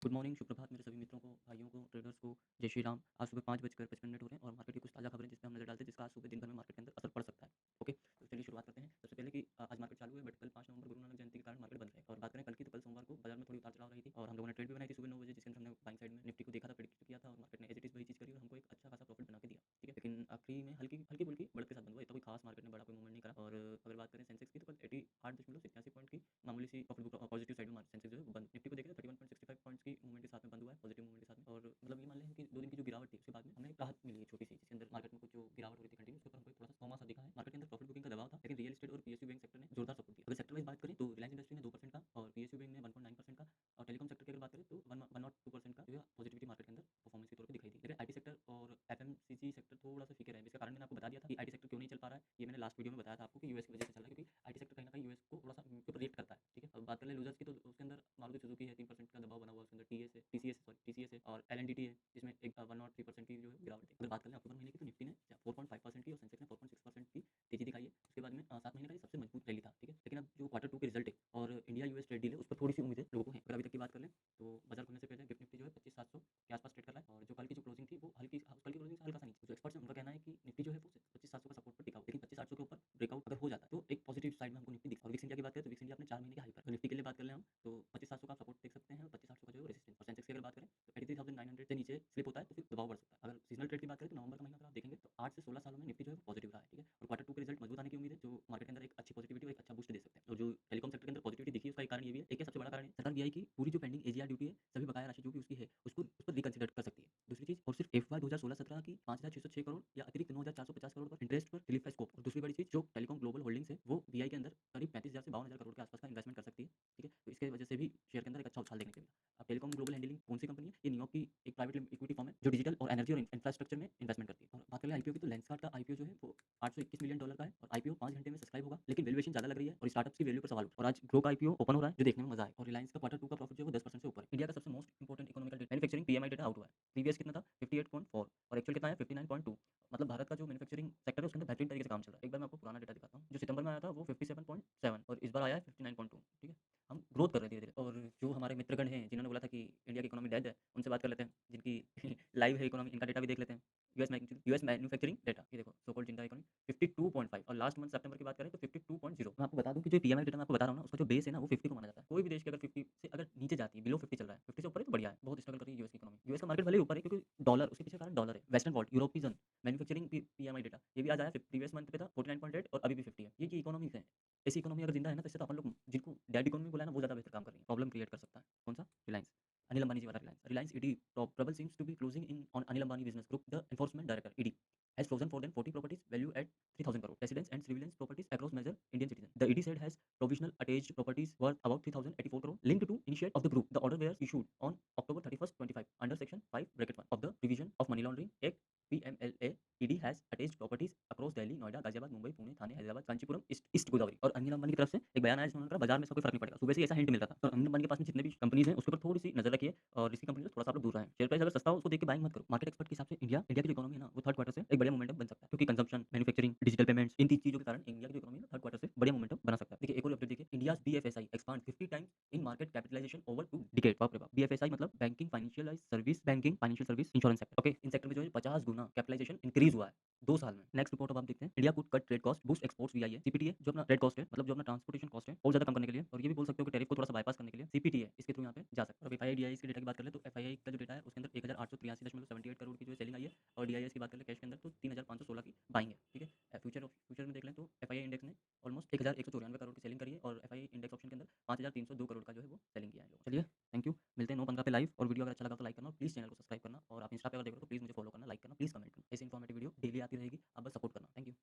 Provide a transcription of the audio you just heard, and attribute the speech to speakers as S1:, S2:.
S1: Good morning, सुप्रभात मेरे सभी मित्रों को, भाइयों को, ट्रेडर्स को, जय श्री राम। आज सुबह 5:55 हो रहे हैं और मार्केट की कुछ ताज़ा खबरें जिस पे हम नज़र डालते हैं, जिसका आज सुबह दिन भर में मार्केट के अंदर असर पड़ सकता है। ओके, तो चलिए शुरुआत करते हैं। सबसे पहले कि आज मार्केट चालू है, बट कल 5 नवंबर गुरु नानक जयंती के कारण मार्केट बंद रहे। और बात करें कल की, तो कल सोमवार को बाजार में थोड़ी उतार-चढ़ाव रही थी और हम लोगों ने ट्रेड भी बनाई थी सुबह 9 बजे, जिसके अंदर हमने बाइंग साइड में निफ्टी को देखा था, प्रेडिक्ट किया था और मार्केट ने एज़ इट इज़ वही चीज़ करी और हमको एक अच्छा खासा प्रॉफिट बना के दिया। ठीक है, लेकिन आखिरी में हल्की-फुल्की बढ़त के साथ बंद हुआ। इतना कोई खास मार्केट ने बड़ा कोई मूवमेंट नहीं करा। और अगर बात करें सेंसेक्स की, तो कल 88.87 पॉइंट की मामूली सी प्रॉफिट बुक पॉजिटिव साइड में सेंसेक्स जो है वो बंद। निफ्टी को देखें तो 31.65 पॉइंट्स की मूवमेंट के साथ में बंद हुआ है, पॉजिटिव मूवमेंट के साथ में। और मतलब ये मान लें कि 2 दिन की जो गिरावट थी, उसके बाद में हमें एक राहत मिली है छोटी-सी, जिसके अंदर मार्केट में कुछ जो गिरावट हो रही थी कंटिन्यू, उसके ऊपर हमको एक थोड़ा-सा तौमा-सा दिखा है। मार्केट के अंदर प्रॉफिट बुकिंग का दबाव था, लेकिन रियल एस्टेट और पीएसयू बैंक सेक्टर ने जोरदार सपोर्ट दिया। अगर सेक्टर वाइज़ बात करें तो रिलायंस इंडस्ट्री ने 2% का और पीएसयू बैंक ने 1.9% का, और टेलीकॉम सेक्टर की अगर बात करें तो 1 और 2% का जो है पॉजिटिविटी मार्केट के अंदर परफॉर्मेंस के तौर पे दिखाई दी। लेकिन आईटी सेक्टर और एफएमसीजी सेक्टर थोड़ा-सा फीके रहे। इसका कारण मैंने आपको बता दिया था कि आईटी सेक्टर क्यों नहीं चल पा रहा है। ये मैंने लास्ट वीडियो में बताया था आपको कि यूएस की वजह से चल रहा है, क्योंकि आईटी सेक्टर कहीं न कहीं यूएस को थोड़ा-सा के ऊपर रिएक्ट करता है। ठीक है? अब बात कर लें लूज़र्स की, तो उसके अंदर मारुति सुजुकी है, 3% का दबाव बना हुआ है उसके अंदर, टीसीएस है और एलएनटीटी है, जिसमें एक 1 और 3% की जो है गिरावट थी। अगर बात करें अक्टूबर महीने की, तो निफ्टी ने 4.5% की और सेंसेक्स ने 4.6% की तेजी दिखाई है। उसके बाद में 7 महीने का ये सबसे मजबूत रैली था। ठीक है? लेकिन अब जो क्वार्टर 2 के रिजल्ट है और इंडिया यूएस ट्रेड डील है, उस पर थोड़ी-सी उम्मीदें लोगों को हैं। अगर अभी तक की बात कर लें, तो बाजार खुलने से पहले गिफ्ट निफ्टी जो है 25,700 के आस-पास ट्रेड कर रहा है और जो कल की जो क्लोजिंग थी वो कल की क्लोजिंग से हल्का-सा नीचे। जो एक्सपर्ट्स हैं उनका कहना है कि निफ्टी जो है वो 25,700 का सपोर्ट पर टिका हुआ है, लेकिन 25,800 के ऊपर ब्रेकआउट अगर हो जाता है तो एक पॉजिटिव साइड में हमको निफ्टी दिखा। और विक्स इंडिया की बात करें तो विक्स इंडिया अपने 4 महीने के हाई पर। तो निफ्टी के लिए बात कर लें हम, तो 25,700 का सपोर्ट देख सकते हैं और 25,800 का जो है रेजिस्टेंस। और सेंसेक्स की अगर बात करें तो 83,900 से नीचे स्लिप होता है तो फिर दबाव बढ़ सकता है। अगर सीजनल ट्रेड की बात करें तो नवंबर का महीना अगर आप देखेंगे तो 8 से 16 सालों में निफ्टी जो है पॉजिटिव रहा है। ठीक है? और क्वार्टर 2 के रिजल्ट मजबूत आने की उम्मीद है, जो मार्केट के अंदर एक अच्छी पॉजिटिविटी और एक अच्छा बूस्ट दे सकते हैं। और जो टेलीकॉम सेक्टर के अंदर पॉजिटिविटी दिखी है, उसका एक कारण ये भी है, एक है सबसे बड़ा कारण है सरकार बीआई की पूरी जो पेंडिंग एजीआर ड्यूटी है, सभी बकाया राशि जो भी उसकी है, उसको उस पर रिकंसिडर कर सकती है। दूसरी चीज़, और सिर्फ एफवाई 2016-17 की 5,606 करोड़ या अतिरिक्त 9,450 करोड़ पर इंटरेस्ट पर रिलीफ का स्कोप। और दूसरी बड़ी चीज़, जो टेलीकॉम ग्लोबल होल्डिंग्स है, वो बीआई के अंदर करीब 35,000 से 52,000 करोड़ के आसपास का इन्वेस्टमेंट कर सकती है। ठीक है? तो इसके वजह से भी शेयर के अंदर एक अच्छा उछाल देखने को मिला। अब टेलीकॉम ग्लोबल हैंडलिंग कौन सी कंपनी है? ये न्यूयॉर्क की एक प्राइवेट इक्विटी फर्म है, जो डिजिटल और एनर्जी और इंफ्रास्ट्रक्चर में इन्वेस्टमेंट करती है। और बात करें आईपीओ की, तो लेंसकार्ट का आईपीओ जो है वो $821 मिलियन का है और आईपीओ 5 घंटे में सब्सक्राइब होगा, लेकिन वैल्यूएशन ज़्यादा लग रही है और स्टार्टअप्स की वैल्यू पर सवाल उठ। और आज ग्रो का आईपीओ ओपन हो रहा है, जो देखने में मजा आए। और रिलायंस का क्वार्टर 2 का प्रॉफिट जो है वो 10% से ऊपर है। इंडिया का सबसे most important economical data manufacturing PMI data out हुआ है। प्रीवियस कितना था? 58.4 और एक्चुअल कितना है? 59.2। मतलब भारत का जो मैन्युफैक्चरिंग सेक्टर है उसके अंदर बेहतरीन तरीके से काम चल रहा है। एक बार मैं आपको पुराना डेटा दिखाता हूँ। जो सितंबर में आया था वो 57.7 और इस बार आया है 59.2। ठीक है? हम ग्रोथ कर रहे हैं धीरे-धीरे। और जो हमारे मित्रगण हैं जिन्होंने बोला था कि इंडिया की इकोनॉमी डेड है, उनसे बात कर लेते हैं, जिनकी लाइव है इकोनॉमी, इनका डेटा भी देख लेते हैं। यूएस मैन्युफैक्चरिंग डेटा, ये देखो सो कॉल्ड जिंदा इकोनॉमी 52.5 और लास्ट मंथ सितंबर की बात करें तो 52.0। मैं आपको बता दूं कि जो पीएमआई डेटा मैं आपको बता रहा हूं ना, उसका जो बेस है ना वो 50 को माना जाता है। कोई भी देश की अगर 50 से अगर नीचे जाती है, बिलो 50 चल रहा है, 50 से ऊपर है तो बढ़िया है, बहुत स्ट्रगल कर रही है यूएस की इकोनॉमी। यूएस का मार्केट भले ही ऊपर है क्योंकि डॉलर, उसके पीछे कारण डॉलर है। Western world, European manufacturing PMI data ये भी आज आया, प्रीवियस मंथ पे था 49.8 और अभी भी 50 है। ये की इकोनॉमीज है। ऐसी इकोनॉमी अगर जिंदा है ना, तो इससे तो अपन लोग जिनको डेड इकोनॉमी बोला है ना, वो ज्यादा बेहतर काम कर रही है, प्रॉब्लम क्रिएट कर सकता है। कौन सा? रिलायंस, अनिल अंबानी जी वाला Reliance. Reliance ED trouble seems to be closing in on Anil Ambani business group. The enforcement director ED has frozen more than 40 properties valued at 3,000 crore residence and civilians properties across major Indian citizens. The ED said has provisional attached properties worth about 3,084 crore linked to initiate of the group. The order was issued on October 31st, 25 under section 5(1) of the Division of Money Laundering Act PMLA. ED has attached properties across Delhi, Noida, Ghaziabad, Mumbai, Pune, Thane, Hyderabad, Kanchipuram, East Godavari। और अनिल अंबानी की तरफ से एक बयान आया जिसमें उन्होंने कहा बाजार में इसका कोई फर्क नहीं पड़ेगा। सुबह से ऐसा हिंट मिल रहा था। तो अनिल अंबानी के पास में जितने भी कंपनीज हैं उसके ऊपर थोड़ी सी नजर रखिए और इसकी कंपनी से थोड़ा सा आप लोग दूर रहें। शेयर प्राइस अगर सस्ता हो उसको देख के बाइंग मत करो। मार्केट एक्सपर्ट के हिसाब से इंडिया की जो इकोनॉमी है ना, वो थर्ड क्वार्टर से एक बढ़िया मोमेंटम बन सकता है, क्योंकि कंजम्पशन, मैन्युफैक्चरिंग, डिजिटल पेमेंट्स, इन तीन चीजों के कारण इंडिया की जो इकोनॉमी है ना, थर्ड क्वार्टर से बढ़िया मोमेंटम बना सकता है। देखिए एक और अपडेट देखिए, India's BFSI expand 50 times in market capitalisation over 2 decade. बाप रे बाप। बीएफएसआई मतलब banking financial service insurance sector. Okay, इन सेक्टर में जो है 50 गुना कैपिटलाइजेशन इंक्रीज हुआ है 2 साल में। नेक्स्ट रिपोर्ट अब आप देखते हैं, India could cut trade cost boost exports via. CPTA जो अपना ट्रेड कॉस्ट है, मतलब जो अपना ट्रांसपोर्टेशन कॉस्ट है, और ज्यादा कम करने के लिए, और ये भी बोल सकते हो कि टैरिफ को थोड़ा सा बाईपास करने के लिए सीपीटीए इसके थ्रू यहाँ पे जा सकता है। अब एफआईआई के डेटा की बात करें तो एफआईआई का जो डेटा है उसके अंदर 1,883.78 करोड़ की जो है सेलिंग आई है। और डीआईएस की बात करें कैश के अंदर तो 3,516 की बाइंग है। ठीक है? फ्यूचर में देख लें तो एफआईआई इंडेक्स ने ऑलमोस्ट 1,194 करोड़ की सेलिंग करी है और एफआईआई इंडेक्स ऑप्शन के अंदर 5,302 करोड़ का जो है वो सेलिंग किया है लोगों। चलिए, थैंक यू। मिलते हैं 9:15 पे लाइव। और वीडियो अगर अच्छा लगा तो लाइक करना और प्लीज चैनल को सब्सक्राइब करना। और आप इंस्टा पे अगर देख रहे हो तो प्लीज मुझे फॉलो करना, लाइक करना, प्लीज कमेंट करना। ऐसी इन्फॉर्मेटिव वीडियो डेली आती रहेगी, आप बस सपोर्ट करना। Thank you.